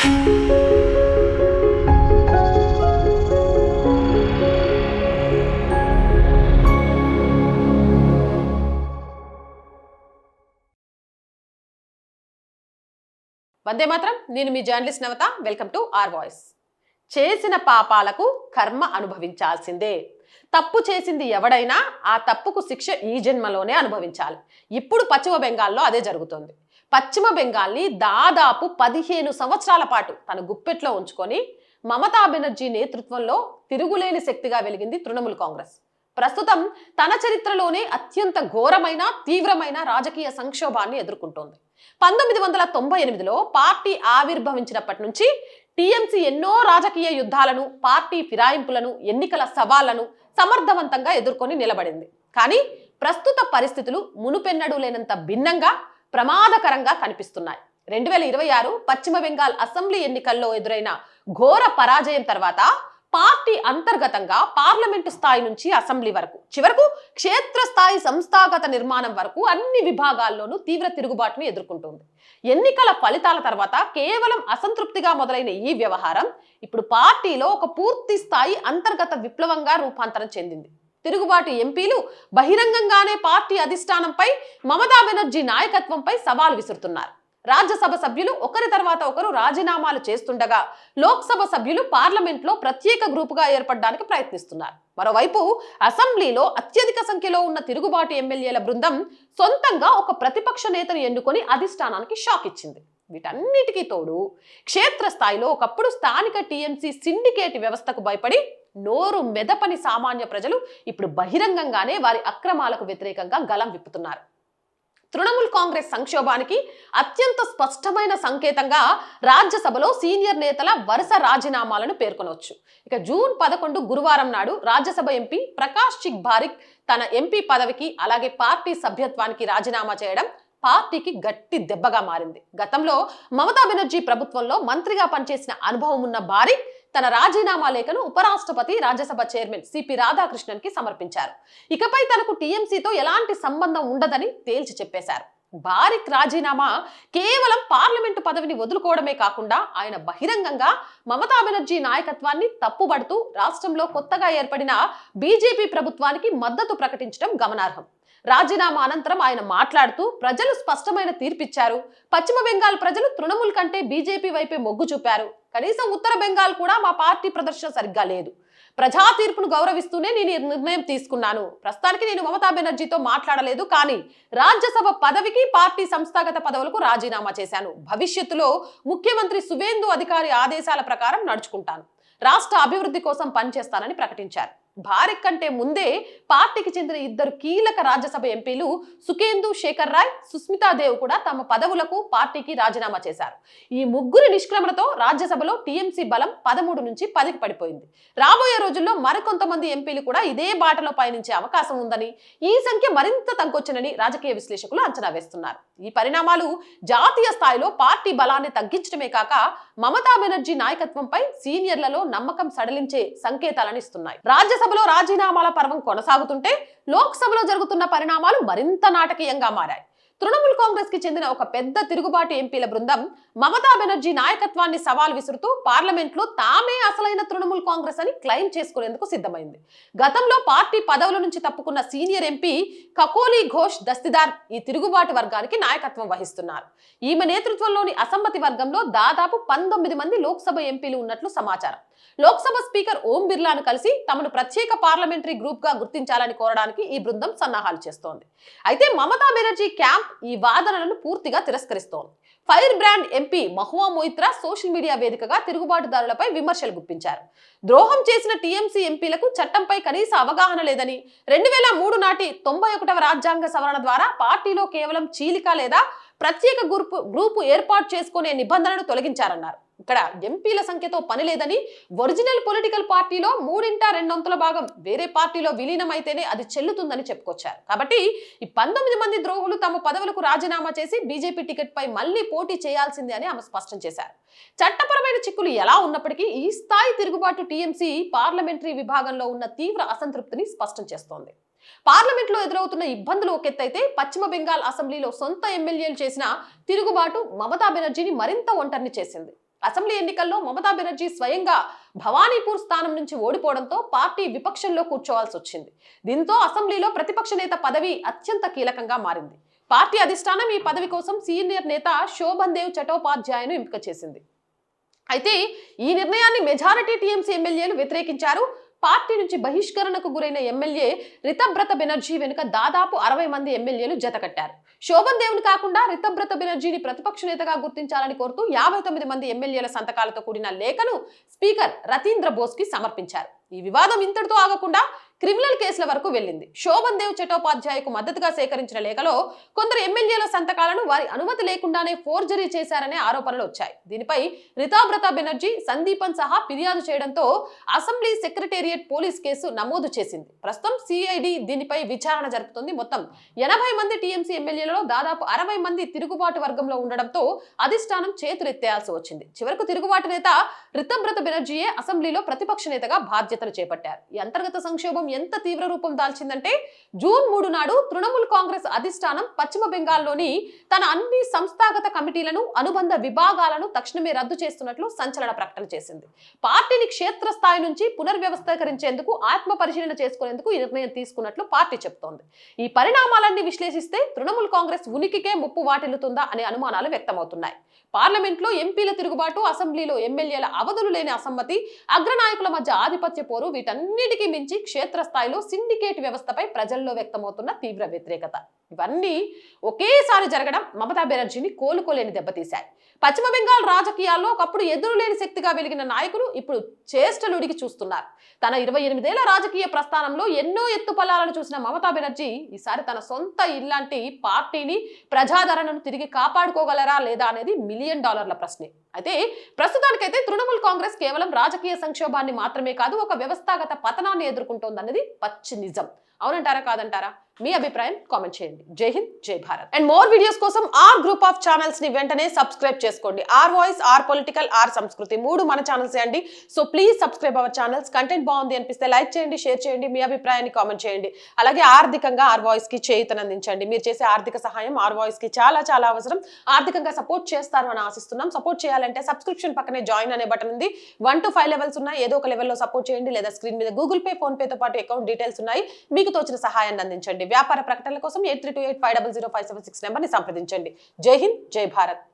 వందే మాత్రం. నేను మీ journalist Navata. Welcome to our voice. చేసిన పాపాలకు కర్మ అనుభవించాల్సిందే. తప్పు చేసింది ఎవడైనా ఆ తప్పుకు శిక్ష ఈ జన్మలోనే అనుభవించాలి. ఇప్పుడు పశ్చిమ బెంగాల్లో అదే జరుగుతుంది. పశ్చిమ బెంగాల్ని దాదాపు 15 సంవత్సరాల పాటు తన గుప్పెట్లో ఉంచుకొని మమతా బెనర్జీ నేతృత్వంలో తిరుగులేని శక్తిగా వెలిగింది తృణమూల్ కాంగ్రెస్. ప్రస్తుతం తన చరిత్రలోనే అత్యంత ఘోరమైన తీవ్రమైన రాజకీయ సంక్షోభాన్ని ఎదుర్కొంటోంది. 1998లో పార్టీ ఆవిర్భవించినప్పటి నుంచి టీఎంసీ ఎన్నో రాజకీయ యుద్ధాలను, పార్టీ ఫిరాయింపులను, ఎన్నికల సవాళ్లను సమర్థవంతంగా ఎదుర్కొని నిలబడింది. కానీ ప్రస్తుత పరిస్థితులు మునుపెన్నడూ లేనంత భిన్నంగా, ప్రమాదకరంగా కనిపిస్తున్నాయి. 2026 పశ్చిమ బెంగాల్ అసెంబ్లీ ఎన్నికల్లో ఎదురైన ఘోర పరాజయం తర్వాత పార్టీ అంతర్గతంగా పార్లమెంటు స్థాయి నుంచి అసెంబ్లీ వరకు, చివరకు క్షేత్రస్థాయి సంస్థాగత నిర్మాణం వరకు అన్ని విభాగాల్లోనూ తీవ్ర తిరుగుబాటును ఎదుర్కొంటుంది. ఎన్నికల ఫలితాల తర్వాత కేవలం అసంతృప్తిగా మొదలైన ఈ వ్యవహారం ఇప్పుడు పార్టీలో ఒక పూర్తి స్థాయి అంతర్గత విప్లవంగా రూపాంతరం చెందింది. తిరుగుబాటు ఎంపీలు బహిరంగంగానే పార్టీ అధిష్టానంపై, మమతా బెనర్జీ నాయకత్వంపై సవాల్ విసురుతున్నారు. రాజ్యసభ సభ్యులు ఒకరి తర్వాత ఒకరు రాజీనామాలు చేస్తుండగా లోక్సభ సభ్యులు పార్లమెంట్లో ప్రత్యేక గ్రూపుగా ఏర్పడడానికి ప్రయత్నిస్తున్నారు. మరోవైపు అసెంబ్లీలో అత్యధిక సంఖ్యలో ఉన్న తిరుగుబాటు ఎమ్మెల్యేల బృందం సొంతంగా ఒక ప్రతిపక్ష నేతను ఎన్నుకొని అధిష్టానానికి షాక్ ఇచ్చింది. వీటన్నిటికీ తోడు క్షేత్రస్థాయిలో ఒకప్పుడు స్థానిక టీఎంసీ సిండికేట్ వ్యవస్థకు భయపడి నోరు మెదపని సామాన్య ప్రజలు ఇప్పుడు బహిరంగంగానే వారి అక్రమాలకు వ్యతిరేకంగా గలం విప్పుతున్నారు. తృణమూల్ కాంగ్రెస్ సంక్షోభానికి అత్యంత స్పష్టమైన సంకేతంగా రాజ్యసభలో సీనియర్ నేతల వరుస రాజీనామాలను పేర్కొనవచ్చు. ఇక జూన్ 11 గురువారం నాడు రాజ్యసభ ఎంపీ ప్రకాష్ చిక్ బారిక్ తన ఎంపీ పదవికి అలాగే పార్టీ సభ్యత్వానికి రాజీనామా చేయడం పార్టీకి గట్టి దెబ్బగా మారింది. గతంలో మమతా బెనర్జీ ప్రభుత్వంలో మంత్రిగా పనిచేసిన అనుభవం ఉన్న బారిక్ తన రాజీనామా లేఖను ఉపరాష్ట్రపతి, రాజ్యసభ చైర్మన్ సిపి రాధాకృష్ణన్ కి సమర్పించారు. ఇకపై తనకు టీఎంసీతో ఎలాంటి సంబంధం ఉండదని తేల్చి చెప్పేశారు. బారిక్ రాజీనామా కేవలం పార్లమెంటు పదవిని వదులుకోవడమే కాకుండా ఆయన బహిరంగంగా మమతా బెనర్జీ నాయకత్వాన్ని తప్పుబడుతూ రాష్ట్రంలో కొత్తగా ఏర్పడిన బీజేపీ ప్రభుత్వానికి మద్దతు ప్రకటించడం గమనార్హం. రాజీనామా అనంతరం ఆయన మాట్లాడుతూ ప్రజలు స్పష్టమైన తీర్పిచ్చారు. పశ్చిమ బెంగాల్ ప్రజలు తృణమూల్ కంటే బీజేపీ వైపే మొగ్గు చూపారు. కనీసం ఉత్తర బెంగాల్ కూడా మా పార్టీ ప్రదర్శన సరిగ్గా లేదు. ప్రజా తీర్పును గౌరవిస్తూనే నేను నిర్ణయం తీసుకున్నాను. ప్రస్తుతానికి నేను మమతా బెనర్జీతో మాట్లాడలేదు, కానీ రాజ్యసభ పదవికి, పార్టీ సంస్థాగత పదవులకు రాజీనామా చేశాను. భవిష్యత్తులో ముఖ్యమంత్రి సువేందు అధికారి ఆదేశాల ప్రకారం నడుచుకుంటాను. రాష్ట్ర అభివృద్ధి కోసం పనిచేస్తానని ప్రకటించారు. బారిక్ కంటే ముందే పార్టీకి చెందిన ఇద్దరు కీలక రాజ్యసభ ఎంపీలు సుఖేందు శేఖర్ రాయ్, సుస్మితా దేవ్ కూడా తమ పదవులకు, పార్టీకి రాజీనామా చేశారు. ఈ ముగ్గురి నిష్క్రమణతో రాజ్యసభలో టీఎంసీ బలం 13 నుంచి 10కి పడిపోయింది. రాబోయే రోజుల్లో మరికొంతమంది ఎంపీలు కూడా ఇదే బాటలో పయనించే అవకాశం ఉందని, ఈ సంఖ్య మరింత తగ్గొచ్చునని రాజకీయ విశ్లేషకులు అంచనా వేస్తున్నారు. ఈ పరిణామాలు జాతీయ స్థాయిలో పార్టీ బలాన్ని తగ్గించడమే కాక మమతా బెనర్జీ నాయకత్వంపై సీనియర్లలో నమ్మకం సడలించే సంకేతాలను ఇస్తున్నాయి. రాజ్యసభలో రాజీనామాల పర్వం కొనసాగుతుంటే లోక్సభలో జరుగుతున్న పరిణామాలు మరింత నాటకీయంగా మారాయి. తృణమూల్ కాంగ్రెస్ కి చెందిన ఒక పెద్ద తిరుగుబాటు ఎంపీల బృందం మమతా బెనర్జీ నాయకత్వాన్ని సవాల్ విసురుతూ పార్లమెంట్లో తామే అసలైన తృణమూల్ కాంగ్రెస్ అని క్లెయిమ్ చేసుకునేందుకు సిద్ధమైంది. గతంలో పార్టీ పదవుల నుంచి తప్పుకున్న సీనియర్ ఎంపీ కకోలి ఘోష్ దస్తిదార్ ఈ తిరుగుబాటు వర్గానికి నాయకత్వం వహిస్తున్నారు. ఈమె నేతృత్వంలోని అసమ్మతి వర్గంలో దాదాపు 19 మంది లోక్సభ ఎంపీలు ఉన్నట్లు సమాచారం. లోక్సభ స్పీకర్ ఓం బిర్లాను కలిసి తమను ప్రత్యేక పార్లమెంటరీ గ్రూప్ గా గుర్తించాలని కోరడానికి ఈ బృందం సన్నాహాలు చేస్తోంది. అయితే మమతా బెనర్జీ క్యాంప్ ఈ వాదనలను పూర్తిగా తిరస్కరిస్తోంది. Fire brand MP Mahua Moitra social media వేదికగా తిరుగుబాటుదారులపై విమర్శలు గుప్పించారు. ద్రోహం చేసిన టీఎంసీ ఎంపీలకు చట్టంపై కనీస అవగాహన లేదని, 2003 నాటి 91వ రాజ్యాంగ సవరణ ద్వారా పార్టీలో కేవలం చీలిక లేదా ప్రత్యేక గ్రూపు ఏర్పాటు చేసుకునే నిబంధనను తొలగించారన్నారు. ఇక్కడ ఎంపీల సంఖ్యతో పని లేదని, ఒరిజినల్ పొలిటికల్ పార్టీలో 3/2 భాగం వేరే పార్టీలో విలీనమైతేనే అది చెల్లుతుందని చెప్పుకొచ్చారు. కాబట్టి ఈ 19 మంది ద్రోహులు తమ పదవులకు రాజీనామా చేసి బీజేపీ టికెట్ పై మళ్లీ పోటీ చేయాల్సిందే అని ఆమె స్పష్టం చేశారు. చట్టపరమైన చిక్కులు ఎలా ఉన్నప్పటికీ ఈ స్థాయి తిరుగుబాటు టీఎంసీ పార్లమెంటరీ విభాగంలో ఉన్న తీవ్ర అసంతృప్తిని స్పష్టం చేస్తోంది. పార్లమెంట్లో ఎదురవుతున్న ఇబ్బందులు ఒకెత్తైతే పశ్చిమ బెంగాల్ అసెంబ్లీలో సొంత ఎమ్మెల్యేలు చేసిన తిరుగుబాటు మమతా బెనర్జీని మరింత ఒంటరిని చేసింది. అసెంబ్లీ ఎన్నికల్లో మమతా బెనర్జీ స్వయంగా భవానీపూర్ స్థానం నుంచి ఓడిపోవడంతో పార్టీ విపక్షంలో కూర్చోవాల్సి వచ్చింది. దీంతో అసెంబ్లీలో ప్రతిపక్ష నేత పదవి అత్యంత కీలకంగా మారింది. పార్టీ అధిష్టానం ఈ పదవి కోసం సీనియర్ నేత శోభన్ దేవ్ చటోపాధ్యాయను ఎంపిక చేసింది. అయితే ఈ నిర్ణయాన్ని మెజారిటీ టీఎంసీ ఎమ్మెల్యేలు వ్యతిరేకించారు. పార్టీ నుంచి బహిష్కరణకు గురైన ఎమ్మెల్యే రితబ్రత బెనర్జీ వెనుక దాదాపు 60 మంది ఎమ్మెల్యేలు జతకట్టారు. శోభన్ దేవుని కాకుండా రితబ్రత బెనర్జీని ప్రతిపక్ష నేతగా గుర్తించాలని కోరుతూ 59 మంది ఎమ్మెల్యేల సంతకాలతో కూడిన లేఖను స్పీకర్ రతీంద్ర బోస్ కి సమర్పించారు. ఈ వివాదం ఇంతటితో ఆగకుండా క్రిమినల్ కేసుల వరకు వెళ్లింది. శోభన్ దేవ్ చటోపాధ్యాయకు మద్దతుగా సేకరించిన లేఖలో కొందరు ఎమ్మెల్యేల సంతకాలను వారి అనుమతి లేకుండానే ఫోర్జరీ చేశారనే ఆరోపణలు వచ్చాయి. దీనిపై రితాబ్రత బెనర్జీ, సందీపన్ సహా ఫిర్యాదు చేయడంతో అసెంబ్లీ సెక్రటేరియట్ పోలీస్ కేసు నమోదు చేసింది. ప్రస్తుతం సిఐడి దీనిపై విచారణ జరుపుతుంది. మొత్తం 80 మంది టీఎంసీ ఎమ్మెల్యేలలో దాదాపు 60 మంది తిరుగుబాటు వర్గంలో ఉండడంతో అధిష్టానం చేతులెత్తేయాల్సి వచ్చింది. చివరకు తిరుగుబాటు నేత రితబ్రత బెనర్జీయే అసెంబ్లీలో ప్రతిపక్ష నేతగా బాధ్యతలు చేపట్టారు. ఈ అంతర్గత సంక్షోభం ఎంత తీవ్ర రూపం దాల్చిందంటే జూన్ 3 నాడు తృణమూల్ కాంగ్రెస్ అధిష్టానం పశ్చిమ బెంగాల్లోని తన అన్ని సంస్థాగత కమిటీలను, అనుబంధ విభాగాలను తక్షణమే రద్దు చేస్తున్నట్లు సంచలన ప్రకటన చేసింది. పార్టీని క్షేత్రస్థాయి నుంచి పునర్వ్యవస్థీకరించేందుకు ఆత్మ పరిశీలన చేసుకునేందుకు ఈ నిర్ణయం తీసుకున్నట్లు పార్టీ చెబుతోంది. ఈ పరిణామాలన్నీ విశ్లేషిస్తే తృణమూల్ కాంగ్రెస్ ఉనికికే ముప్పు వాటిల్లుతుందా అనే అనుమానాలు వ్యక్తమవుతున్నాయి. పార్లమెంట్లో ఎంపీల తిరుగుబాటు, అసెంబ్లీలో ఎమ్మెల్యేల అవధులు లేని అసమ్మతి, అగ్రనాయకుల మధ్య ఆధిపత్య పోరు, వీటన్నిటికీ మించి క్షేత్రస్థాయిలో సిండికేట్ వ్యవస్థపై ప్రజల్లో వ్యక్తమవుతున్న తీవ్ర వ్యతిరేకత, ఇవన్నీ ఒకేసారి జరగడం మమతా బెనర్జీని కోలుకోలేని దెబ్బతీశాయి. పశ్చిమ బెంగాల్ రాజకీయాల్లో ఒకప్పుడు ఎదురులేని శక్తిగా వెలిగిన నాయకులు ఇప్పుడు చేష్టలుడికి చూస్తున్నారు. తన 28 ఏళ్ల రాజకీయ ప్రస్థానంలో ఎన్నో ఎత్తుపల్లాలను చూసిన మమతా బెనర్జీ ఈసారి తన సొంత ఇల్లాంటి పార్టీని, ప్రజాదరణను తిరిగి కాపాడుకోగలరా లేదా అనేది $1 మిలియన్ ప్రశ్నే. అయితే ప్రస్తుతానికైతే తృణమూల్ కాంగ్రెస్ కేవలం రాజకీయ సంక్షోభాన్ని మాత్రమే కాదు, ఒక వ్యవస్థాగత పతనాన్ని ఎదుర్కొంటోందన్నది పచ్చి నిజం. అవునంటారా కాదంటారా? మీ అభిప్రాయం కామెంట్ చేయండి. జై హింద్, జై భారత్. అండ్ మోర్ వీడియోస్ కోసం ఆర్ గ్రూప్ ఆఫ్ ఛానల్స్ ని వెంటనే సబ్స్క్రైబ్ చేసుకోండి. R voice, R political, R Samskruthi 3 మన ఛానల్స్ అండి. So please subscribe our channels. Content బాగుంది అనిపిస్తే లైక్ చేయండి, షేర్ చేయండి, మీ అభిప్రాయాన్ని కామెంట్ చేయండి. అలాగే ఆర్థికంగా ఆర్ వాయిస్ కి చేయూతనందించండి. మీరు చేసే ఆర్థిక సహాయం ఆర్ వాయిస్ కి చాలా చాలా అవసరం. ఆర్థికంగా సపోర్ట్ చేస్తారు అని ఆశిస్తున్నాం. సపోర్ట్ చేయాలంటే సబ్స్క్రిప్షన్ పక్కనే జాయిన్ అనే బటన్ ఉంది. 1 to 5 లెవెల్స్ ఉన్నాయి. ఏదో ఒక లెవెల్లో సపోర్ట్ చేయండి, లేదా స్క్రీన్ మీద గూగుల్ పే, ఫోన్ పేతో పాటు అకౌంట్ డీటెయిల్స్ ఉన్నాయి. మీకు తోచిన సహాయాన్ని అందించండి. వ్యాపార ప్రకటనల కోసం 8328500576 నెంబర్ని సంప్రదించండి. జై హింద్, జై భారత్.